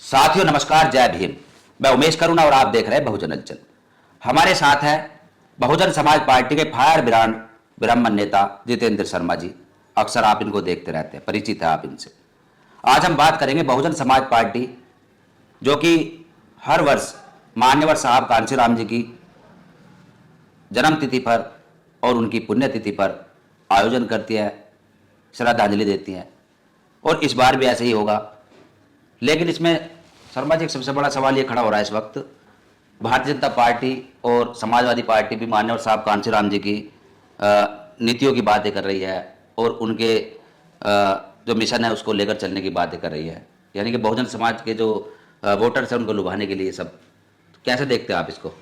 साथियों नमस्कार, जय भीम। मैं उमेश करुणा और आप देख रहे हैं बहुजन हलचल। हमारे साथ है बहुजन समाज पार्टी के फायर ब्रांड विरंमन नेता जितेंद्र शर्मा जी। अक्सर आप इनको देखते रहते हैं, परिचित है आप इनसे। आज हम बात करेंगे बहुजन समाज पार्टी जो कि हर वर्ष मान्यवर साहब कांशीराम जी की जन्मतिथि पर और उनकी पुण्यतिथि पर आयोजन करती है, श्रद्धांजलि देती है, और इस बार भी ऐसे ही होगा। लेकिन इसमें शर्मा जी एक सबसे बड़ा सवाल ये खड़ा हो रहा है इस वक्त, भारतीय जनता पार्टी और समाजवादी पार्टी भी मान्यवर साहब कांशीराम जी की नीतियों की बातें कर रही है और उनके जो मिशन है उसको लेकर चलने की बातें कर रही है, यानी कि बहुजन समाज के जो वोटर्स हैं उनको लुभाने के लिए सब। तो कैसे देखते हैं आप इसको?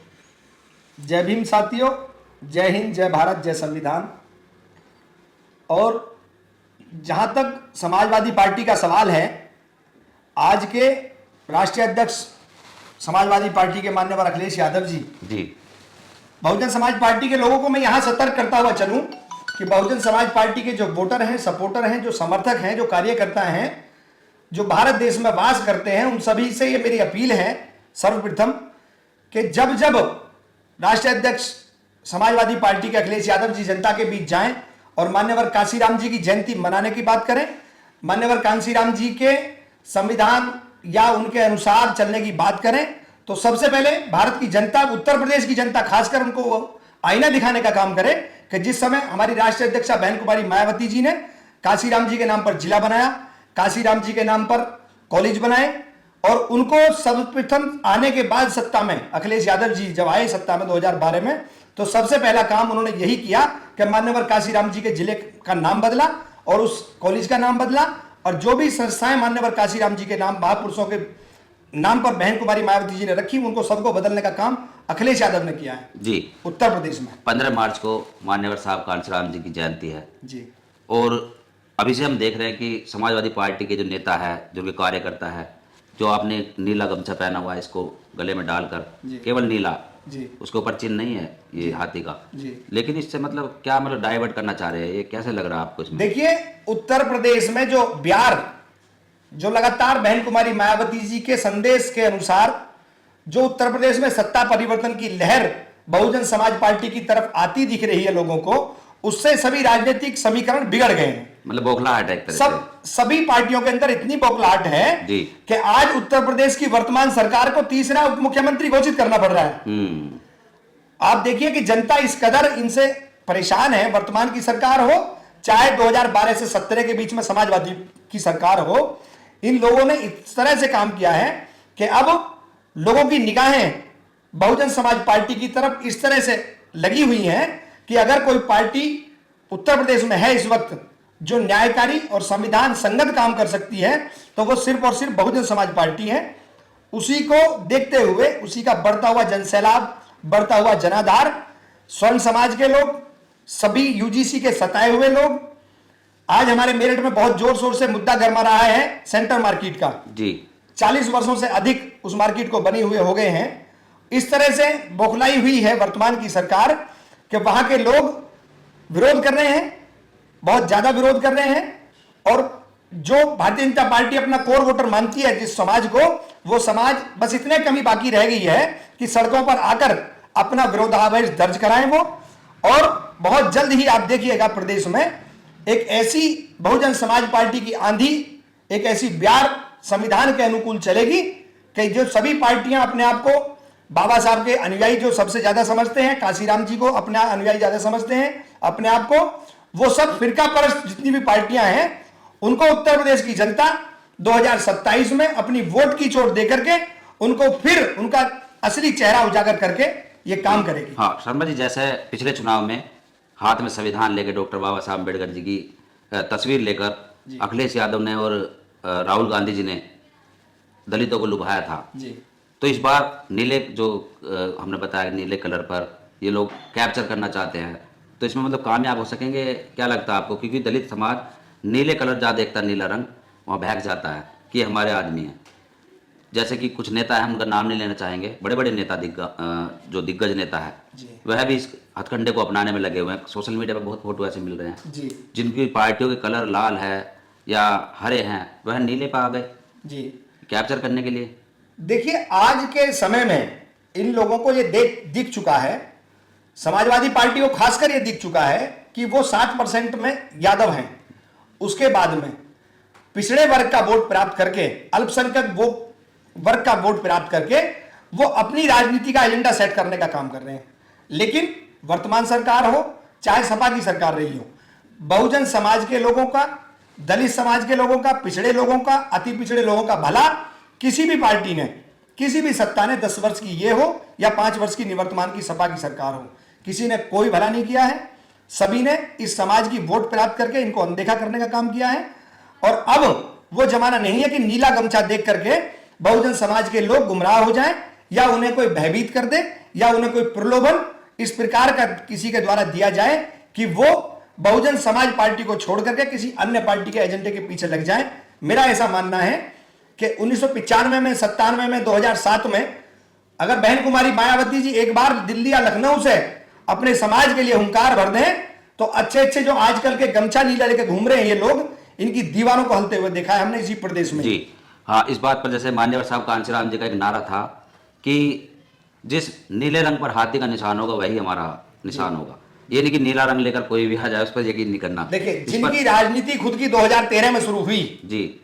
जय भीम साथियों, जय हिंद, जय भारत, जय संविधान। और जहां तक समाजवादी पार्टी का सवाल है, आज के राष्ट्रीय अध्यक्ष समाजवादी पार्टी के माननीय अखिलेश यादव जी बहुजन समाज पार्टी के लोगों को मैं यहां सतर्क करता हुआ चलूं कि बहुजन समाज पार्टी के जो वोटर हैं, सपोर्टर हैं, जो समर्थक हैं, जो कार्यकर्ता हैं, जो भारत देश में वास करते हैं, उन सभी से ये मेरी अपील है सर्वप्रथम कि जब जब राष्ट्रीय अध्यक्ष समाजवादी पार्टी के अखिलेश यादव जी जनता के बीच जाएं और मान्यवर कांशीराम जी की जयंती मनाने की बात करें, मान्यवर कांशीराम जी के संविधान या उनके अनुसार चलने की बात करें, तो सबसे पहले भारत की जनता, उत्तर प्रदेश की जनता खासकर, उनको आईना दिखाने का काम करे कि जिस समय हमारी राष्ट्रीय अध्यक्षा बहन कुमारी मायावती जी ने कांशीराम जी के नाम पर जिला बनाया, कांशीराम जी के नाम पर कॉलेज बनाए, और उनको सर्वप्रथम आने के बाद सत्ता में अखिलेश यादव जी जब आए सत्ता में 2012 में, तो सबसे पहला काम उन्होंने यही किया कि मान्यवर कांशीराम जी के जिले का नाम बदला और उस कॉलेज का नाम बदला, और जो भी संस्थाएं मान्यवर कांशीराम जी के नाम, महापुरुषों के नाम पर बहन कुमारी मायावती जी ने रखी, उनको सबको बदलने का काम अखिलेश यादव ने किया है जी। उत्तर प्रदेश में 15 मार्च को मान्यवर साहब कांशीराम जी की जयंती है जी। और अभी से हम देख रहे हैं कि समाजवादी पार्टी के जो नेता है, जो उनके कार्यकर्ता है, जो आपने नीला गमछा पहना हुआ है, इसको गले में डालकर, केवल नीला जी, उसके ऊपर चिन्ह नहीं है ये हाथी का जी। लेकिन इससे मतलब क्या, मतलब डाइवर्ट करना चाह रहे हैं, ये कैसे लग रहा है आपको इसमें? देखिए, उत्तर प्रदेश में जो बिहार, जो लगातार बहन कुमारी मायावती जी के संदेश के अनुसार जो उत्तर प्रदेश में सत्ता परिवर्तन की लहर बहुजन समाज पार्टी की तरफ आती दिख रही है लोगों को, उससे सभी राजनीतिक समीकरण बिगड़ गए हैं। मतलब बौखलाहट है एक तरह से। सभी पार्टियों के अंदर इतनी बौखलाहट है कि आज उत्तर प्रदेश की वर्तमान सरकार को तीसरा उप मुख्यमंत्री घोषित करना पड़ रहा है। आप देखिए कि जनता इस कदर इनसे परेशान है, वर्तमान की सरकार हो चाहे 2012 से 17 के बीच में समाजवादी की सरकार हो, इन लोगों ने इस तरह से काम किया है कि अब लोगों की निगाहें बहुजन समाज पार्टी की तरफ इस तरह से लगी हुई हैं कि अगर कोई पार्टी उत्तर प्रदेश में है इस वक्त जो न्यायकारी और संविधान संगत काम कर सकती है, तो वो सिर्फ और सिर्फ बहुजन समाज पार्टी है। उसी को देखते हुए, उसी का बढ़ता हुआ जनसैलाब, बढ़ता हुआ जनाधार, स्वर्ण समाज के लोग, सभी यूजीसी के सताए हुए लोग, आज हमारे मेरठ में बहुत जोर शोर से मुद्दा गरमा रहा है सेंट्रल मार्केट का जी। 40 वर्षों से अधिक उस मार्केट को बने हुए हो गए हैं। इस तरह से बौखलाई हुई है वर्तमान की सरकार कि वहां के लोग विरोध कर रहे हैं, बहुत ज्यादा विरोध कर रहे हैं, और जो भारतीय जनता पार्टी अपना कोर वोटर मानती है जिस समाज को, वो समाज बस इतने कमी बाकी रह गई है कि सड़कों पर आकर अपना विरोधाभास दर्ज कराएं वो। और बहुत जल्द ही आप देखिएगा प्रदेश में एक ऐसी बहुजन समाज पार्टी की आंधी, एक ऐसी ब्यार संविधान के अनुकूल चलेगी कि जो सभी पार्टियां अपने आप को बाबा साहब के अनुयायी जो सबसे ज्यादा समझते हैं, कांशीराम जी को अपना अनुयायी ज्यादा समझते हैं अपने आप को, वो सब फिरका परस्त जितनी भी पार्टियां हैं, उनको उत्तर प्रदेश की जनता 2027 में अपनी वोट की चोट देकर के उनको फिर उनका असली चेहरा उजागर करके ये काम करेगी। हाँ शर्मा जी, जैसे पिछले चुनाव में हाथ में संविधान लेकर डॉक्टर बाबा साहब अम्बेडकर जी की तस्वीर लेकर अखिलेश यादव ने और राहुल गांधी जी ने दलितों को लुभाया था जी। तो इस बार नीले, जो हमने बताया नीले कलर पर ये लोग कैप्चर करना चाहते हैं, तो इसमें मतलब कामयाब हो सकेंगे क्या लगता है आपको? क्योंकि दलित समाज नीले कलर जहाँ देखता है, नीला रंग, वहाँ बहक जाता है कि हमारे आदमी हैं। जैसे कि कुछ नेता है, उनका नाम नहीं लेना चाहेंगे, बड़े बड़े नेता, जो दिग्गज नेता है, वह भी इस हथकंडे को अपनाने में लगे हुए हैं। सोशल मीडिया पर बहुत फोटो ऐसे मिल रहे हैं जिनकी पार्टियों के कलर लाल है या हरे हैं, वह नीले पर आ गए जी। कैप्चर करने के लिए? देखिए, आज के समय में इन लोगों को ये दिख चुका है, समाजवादी पार्टी को खासकर ये दिख चुका है कि वो 60% में यादव हैं। उसके बाद में पिछड़े वर्ग का वोट प्राप्त करके, अल्पसंख्यक वो वर्ग का वोट प्राप्त करके वो अपनी राजनीति का एजेंडा सेट करने का काम कर रहे हैं। लेकिन वर्तमान सरकार हो चाहे सपा की सरकार रही हो, बहुजन समाज के लोगों का, दलित समाज के लोगों का, पिछड़े लोगों का, अति पिछड़े लोगों का भला किसी भी पार्टी ने, किसी भी सत्ता ने 10 वर्ष की ये हो या 5 वर्ष की निवर्तमान की सपा की सरकार हो, किसी ने कोई भला नहीं किया है। सभी ने इस समाज की वोट प्राप्त करके इनको अनदेखा करने का काम किया है। और अब वो जमाना नहीं है कि नीला गमछा देख करके बहुजन समाज के लोग गुमराह हो जाएं या उन्हें कोई भयभीत कर दे या उन्हें कोई प्रलोभन इस प्रकार का किसी के द्वारा दिया जाए कि वो बहुजन समाज पार्टी को छोड़ करके किसी अन्य पार्टी के एजेंडे के पीछे लग जाए। मेरा ऐसा मानना है कि 1995 में, 97 में, 2007 में अगर बहन कुमारी मायावती जी एक बार दिल्ली या लखनऊ से अपने समाज के लिए हुंकार भर दें तो अच्छे जो आजकल के गमछा नीला लेके घूम रहे हैं ये लोग, इनकी दीवारों को हलते हुए देखा है हमने इसी प्रदेश में। जी हाँ, इस बात पर जैसे मान्यवर साहब कांशीराम जी का एक नारा था कि जिस नीले रंग पर हाथी का निशान होगा वही हमारा निशान होगा। ये नहीं कि नीला रंग लेकर कोई भी आ जाए उस पर यकीन नहीं करना। देखिए, जिनकी राजनीति खुद की 2013 में शुरू हुई, जी,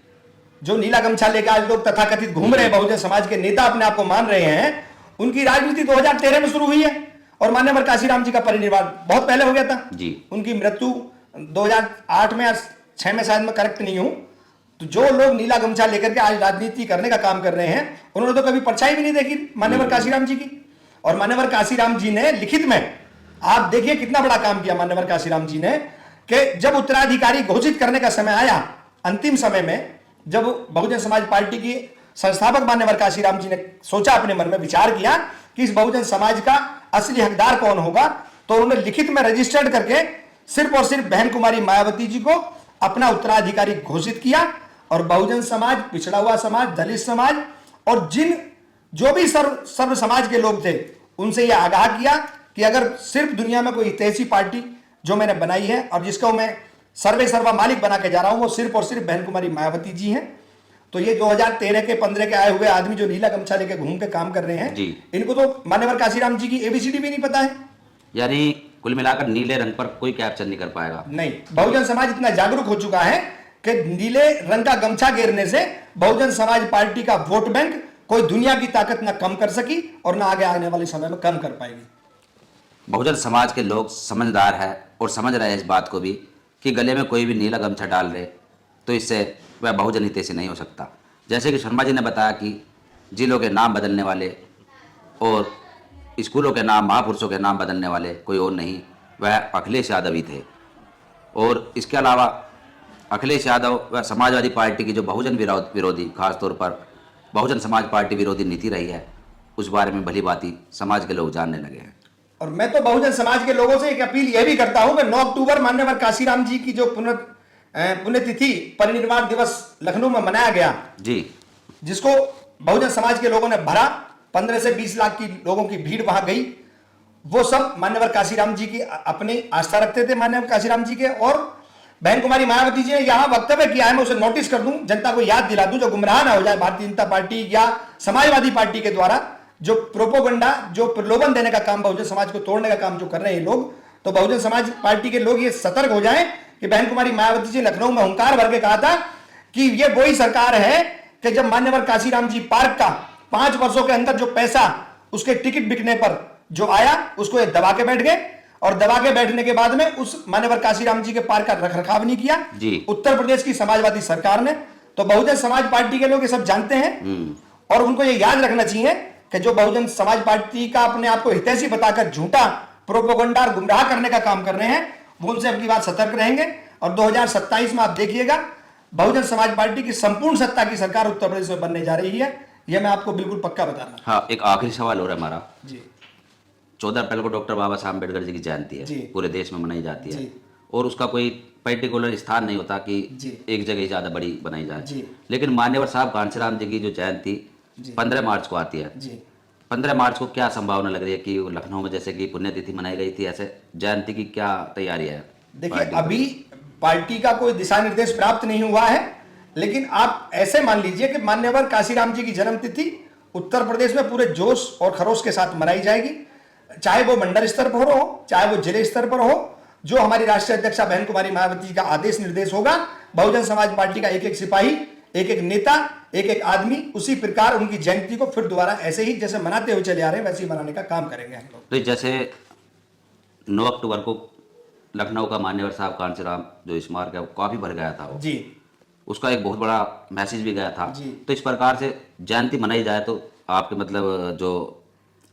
जो नीला गमछा लेकर आज लोग तथाकथित घूम रहे हैं, बहुजन समाज के नेता अपने आप को मान रहे हैं, उनकी राजनीति 2013 में शुरू हुई है और मान्यवर काशीराम जी का परिनिर्वाण बहुत पहले हो गया था जी। उनकी मृत्यु 2008 में या 6 में शायद मैं करेक्ट नहीं हूं। तो जो लोग नीला गमछा लेकर के आज राजनीति करने का काम कर रहे हैं उन्होंने तो कभी परछाई भी नहीं देखी मान्यवर काशीराम जी की। और मान्यवर काशीराम जी ने लिखित में, आप देखिए कितना बड़ा काम किया मान्यवर काशीराम जी ने, कि जब उत्तराधिकारी घोषित करने का समय आया, अंतिम समय में जब बहुजन समाज पार्टी की संस्थापक मान्यवर काशीराम जी ने सोचा, अपने मन में विचार किया कि इस बहुजन समाज का असली हकदार कौन होगा, तो उन्होंने लिखित में रजिस्टर्ड करके सिर्फ और सिर्फ बहन कुमारी मायावती जी को अपना उत्तराधिकारी घोषित किया। और बहुजन समाज, पिछड़ा हुआ समाज, दलित समाज और जो भी सर्व समाज के लोग थे उनसे यह आगाह किया कि अगर सिर्फ दुनिया में कोई ऐसी पार्टी जो मैंने बनाई है और जिसको मैं सर्वे सर्वा मालिक बना के जा रहा हूं, वो सिर्फ और सिर्फ बहन कुमारी मायावती जी हैं। तो ये 2013 के 15 के आए हुए आदमी जो नीला गमछा लेके घूम के काम कर रहे हैं, इनको तो मान्यवर काशीराम जी की एबीसीडी भी नहीं पता है। यानी कुल मिलाकर नीले रंग पर कोई कैप्चर नहीं कर पाएगा। नहीं, बहुजन समाज इतना जागरूक हो चुका है कि नीले रंग का गमछा घेरने से बहुजन समाज पार्टी का वोट बैंक कोई दुनिया की ताकत ना कम कर सकी और ना आगे आने वाले समय में कम कर पाएगी। बहुजन समाज के लोग समझदार है और समझ रहे हैं इस बात को भी कि गले में कोई भी नीला गमछा डाल रहे तो इससे वह बहुजन हितैषी नहीं हो सकता। जैसे कि शर्मा जी ने बताया कि जिलों के नाम बदलने वाले और स्कूलों के नाम, महापुरुषों के नाम बदलने वाले कोई और नहीं, वह अखिलेश यादव ही थे। और इसके अलावा अखिलेश यादव व समाजवादी पार्टी की जो बहुजन विरोधी, खासतौर पर बहुजन समाज पार्टी विरोधी नीति रही है, उस बारे में भली भांति समाज के लोग जानने लगे हैं। और मैं तो बहुजन समाज के लोगों से एक अपील यह भी करता हूं कि 9 अक्टूबर मान्यवर काशीराम जी की जो पुण्यतिथि, परिनिर्वाण दिवस लखनऊ में मनाया गया जी, जिसको बहुजन समाज के लोगों ने भरा, 15 से 20 लाख की लोगों की भीड़ वहां गई, वो सब मान्यवर काशीराम जी की अपनी आस्था रखते थे, मान्यवर काशीराम जी के। और बहन कुमारी मायावती जी ने यहां वक्तव्य किया है, मैं उसे नोटिस कर दूं, जनता को याद दिला दूं, जो गुमराह ना हो जाए भारतीय जनता पार्टी या समाजवादी पार्टी के द्वारा जो प्रोपोगंडा, जो प्रलोभन देने का काम, बहुजन समाज को तोड़ने का काम जो कर रहे हैं लोग। तो बहुजन समाज पार्टी के लोग ये सतर्क हो जाएं कि बहन कुमारी मायावती जी लखनऊ में हुंकार भर के कहा था कि ये वही सरकार है कि जब मान्यवर काशीराम जी पार्क का 5 वर्षों के अंदर जो पैसा उसके टिकट बिकने पर जो आया उसको ये दबा के बैठ गए, और दबा के बैठने के बाद में उस मान्यवर काशीराम जी के पार्क का रखरखाव नहीं किया उत्तर प्रदेश की समाजवादी सरकार ने। तो बहुजन समाज पार्टी के लोग ये सब जानते हैं और उनको ये याद रखना चाहिए कि जो बहुजन समाज पार्टी का अपने आप को हितैषी बताकर झूठा प्रोपोगंडा और गुमराह करने का काम कर रहे हैं, वो उनसे अपनी बात सतर्क रहेंगे। और 2027 में आप देखिएगा बहुजन समाज पार्टी की संपूर्ण सत्ता की सरकार उत्तर प्रदेश में बनने जा रही है, यह मैं आपको बिल्कुल पक्का बता रहा हूं। हाँ, एक आखिरी सवाल हो रहा है हमारा जी। 14 अप्रैल को डॉक्टर बाबा साहब अम्बेडकर जी की जयंती है, पूरे देश में मनाई जाती है और उसका कोई पर्टिकुलर स्थान नहीं होता कि एक जगह ज्यादा बड़ी बनाई जाए। लेकिन मान्यवर साहब कांशीराम जी की जो जयंती 15 मार्च को आती है, 15 मार्च को क्या संभावना लग रही है कि लखनऊ में जैसे कि पुण्यतिथि मनाई गई थी, ऐसे जयंती की क्या तैयारी है? देखिए, अभी पार्टी का कोई दिशा निर्देश प्राप्त नहीं हुआ है, लेकिन आप ऐसे मान लीजिए कि मान्यवर काशीराम जी की जन्मतिथि उत्तर प्रदेश में पूरे जोश और खरोश के साथ मनाई जाएगी, चाहे वो मंडल स्तर पर हो, चाहे वो जिले स्तर पर हो। जो हमारी राष्ट्रीय अध्यक्षा बहन कुमारी मायावती जी का आदेश निर्देश होगा, बहुजन समाज पार्टी का एक एक सिपाही, एक एक नेता, एक एक आदमी उसी प्रकार उनकी जयंती को फिर दोबारा ऐसे ही जैसे मनाते हुए चले आ रहे हैं वैसे ही मनाने का काम करेंगे हम लोग। तो जैसे 9 अक्टूबर को लखनऊ का मान्यवर साहब कांचीराम जो स्मारक है वो काफी भर गया था, वो जी, उसका एक बहुत बड़ा मैसेज भी गया था जी। तो इस प्रकार से जयंती मनाई जाए तो आपके मतलब जो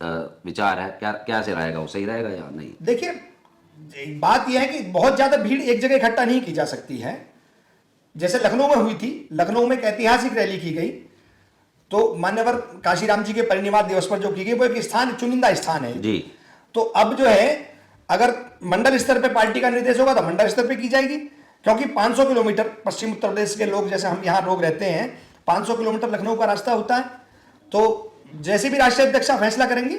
विचार है क्या से रहेगा, वो सही रहेगा या नहीं? देखिए एक बात यह है कि बहुत ज्यादा भीड़ एक जगह इकट्ठा नहीं की जा सकती है। जैसे लखनऊ में हुई थी, लखनऊ में एक ऐतिहासिक रैली की गई, तो मान्यवर काशीराम जी के परिनिर्वाण दिवस पर जो की गई वो एक स्थान, चुनिंदा स्थान है जी। तो अब जो है अगर मंडल स्तर पे पार्टी का निर्देश होगा तो मंडल स्तर पे की जाएगी, क्योंकि 500 किलोमीटर पश्चिम उत्तर प्रदेश के लोग, जैसे हम यहाँ लोग रहते हैं, 500 किलोमीटर लखनऊ का रास्ता होता है। तो जैसे भी राष्ट्रीय अध्यक्षा फैसला करेंगी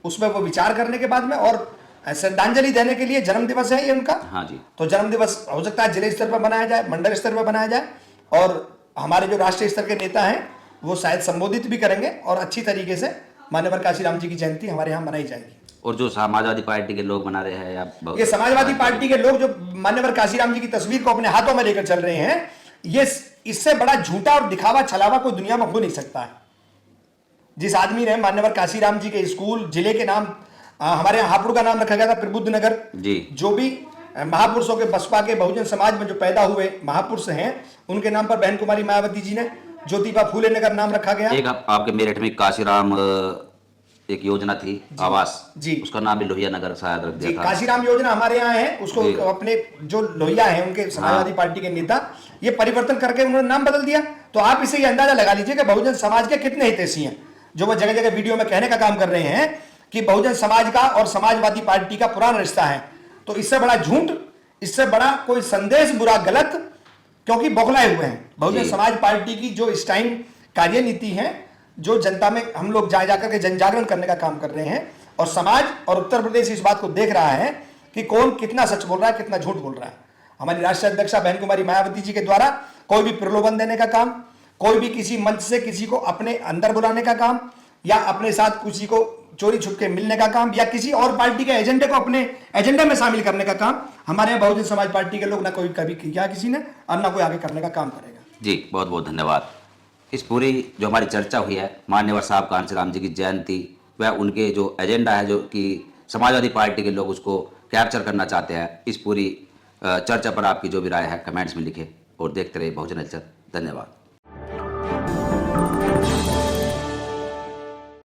उसमें वो विचार करने के बाद में, और श्रद्धांजलि देने के लिए जन्म दिवस है ये उनका। हाँ जी। तो जन्म दिवस हो सकता है जिले स्तर पर बनाया जाए, मंडल स्तर पर बनाया जाए, और हमारे जो राष्ट्रीय स्तर के नेता हैं वो शायद संबोधित भी करेंगे और अच्छी तरीके से मान्यवर काशीराम जी की जयंती हमारे यहाँ मनाई जाएगी। और जो समाजवादी पार्टी के लोग मना रहे हैं या ये समाजवादी पार्टी के लोग जो मान्यवर काशीराम जी की तस्वीर को अपने हाथों में लेकर चल रहे हैं, ये इससे बड़ा झूठा और दिखावा छलावा कोई दुनिया में हो नहीं सकता है। जिस आदमी ने मान्यवर काशीराम जी के स्कूल, जिले के नाम, हमारे यहाँ हापुड़ का नाम रखा गया था प्रबुद्ध नगर जी, जो भी महापुरुषों के बसपा के बहुजन समाज में जो पैदा हुए महापुरुष हैं उनके नाम पर बहन कुमारी मायावती जी ने ज्योतिबा फूले नगर नाम रखा गया। एक आपके मेरठ में काशीराम एक योजना थी आवास जी, उसका नाम भी लोहिया नगर शायद रख दिया था। काशीराम योजना हमारे यहाँ है, उसको अपने जो लोहिया है उनके समाजवादी पार्टी के नेता ये परिवर्तन करके उन्होंने नाम बदल दिया। तो आप इसे ये अंदाजा लगा लीजिए कि बहुजन समाज के कितने हितैषी हैं जो वो जगह जगह वीडियो में कहने का काम कर रहे हैं कि बहुजन समाज का और समाजवादी पार्टी का पुराना रिश्ता है। तो इससे बड़ा झूठ, इससे बड़ा कोई संदेश बुरा गलत, क्योंकि बौखलाए हुए हैं। बहुजन समाज पार्टी की जो इस टाइम कार्यनीति है, जो जनता में हम लोग जा जाकर के जन जागरण करने का काम कर रहे हैं, और समाज और उत्तर प्रदेश इस बात को देख रहा है कि कौन कितना सच बोल रहा है, कितना झूठ बोल रहा है। हमारी राष्ट्रीय अध्यक्षा बहन कुमारी मायावती जी के द्वारा कोई भी प्रलोभन देने का काम, कोई भी किसी मंच से किसी को अपने अंदर बुलाने का काम, या अपने साथ किसी को चोरी छुपके मिलने का काम, या किसी और पार्टी के एजेंडे को अपने एजेंडे में शामिल करने का काम हमारे यहाँ बहुजन समाज पार्टी के लोग ना कोई कभी किया किसी ने, और ना कोई आगे करने का काम करेगा। जी, बहुत बहुत धन्यवाद। इस पूरी जो हमारी चर्चा हुई है मान्यवर साहब कांचीराम जी की जयंती वह उनके जो एजेंडा है जो कि समाजवादी पार्टी के लोग उसको कैप्चर करना चाहते हैं, इस पूरी चर्चा पर आपकी जो भी राय है कमेंट्स में लिखे और देखते रहिए बहुजन हलचल। धन्यवाद।